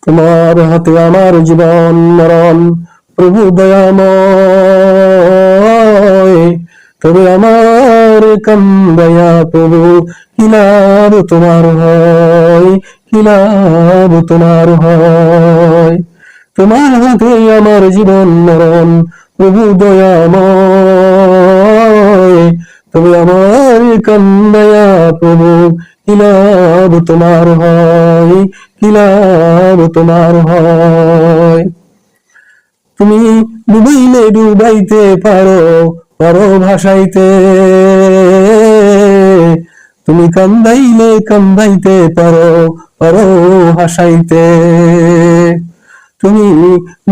তোমার হাতে আমার জীবন মরণ প্রভু দয়াময়, তবে আমার কান্দাইয়া প্রভু কি লাভ তোমার হয়, কি লাভ তোমার হয়। তোমার হাতে আমার জীবন মরণ প্রভু দয়াময়, তবে আমার কান্দাইয়া প্রভু কি লাভ তোমার হয়, কি লাভ তোমার হয়। তুমি ডুবাইলে ডুবাইতে পারো, পারো ভাসাইতে, তুমি কান্দাইলে কান্দাইতে পারো, পারো হাসাইতে। তুমি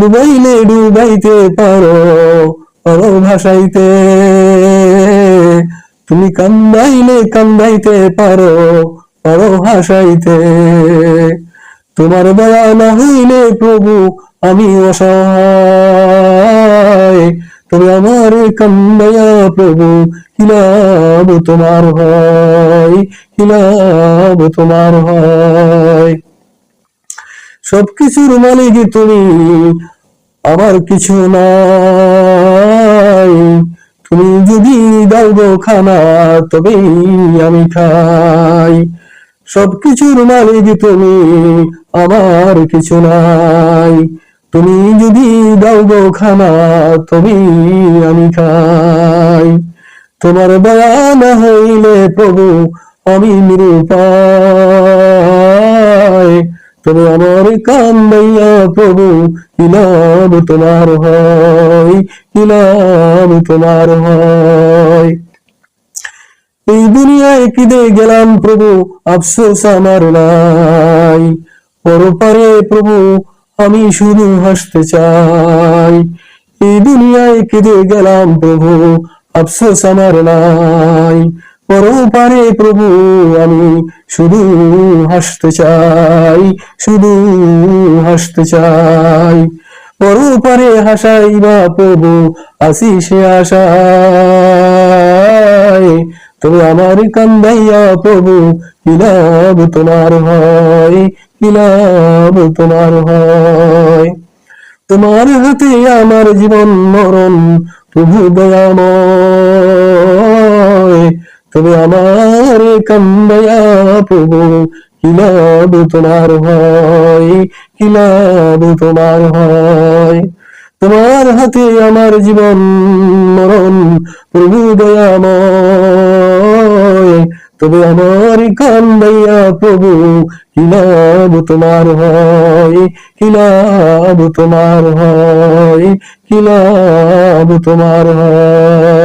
ডুবাইলে ডুবাইতে পারো, পারো ভাসাইতে, তুমি কান্দাইলে কান্দাইতে পারো, পারো হাসাইতে। তোমার দয়া না হইলে প্রভু আমি অসহায়, তবে আমার কান্দাইয়া প্রভু কি লাভ তোমার হয়, কি লাভ তোমার হয়। সবকিছুর মালিক তুমি, আমার কিছু নাই, তুমি যদি দাও গো খানা তবেই আমি খাই। সবকিছুর মালিক তুমি, আমার কিছু নাই, তুমি যদি দাও গো খানা তবেই আমি খাই। তোমার দয়া না হইলে প্রভু আমি নিরুপায়, তবে আমার কান্দাইয়া প্রভু কি লাভ তোমার হয়, কি লাভ তোমার হয়। এই দুনিয়ায় কিদে গেলাম প্রভু আফসোস আমার নাই, পরপারে প্রভু আমি শুধু হাসতে চাই। এই দুনিয়ায় কিদে গেলাম প্রভু আফসোস আমার নাই, পরপারে প্রভু আমি শুধু হাসতে চাই, শুধু হাসতে চাই। পরপারে হাসাইবা প্রভু আসি সে আশায়, তবে আমার কান্দাইয়া প্রভু কি লাভ তোমার হয়, কি লাভ তোমার হয়। তোমার হাতে আমার জীবন মরণ প্রভু দয়াময়, তবে আমার কান্দাইয়া প্রভু কি লাভ তোমার হয়, কি লাভ তোমার হয়। তোমার হাতে আমার জীবন মরণ প্রভু দয়াময়, তবে আমার কান্দাইয়া প্রভু কি লাভ তোমার হয়, কি লাভ তোমার হয়, কি লাভ তোমার হয়।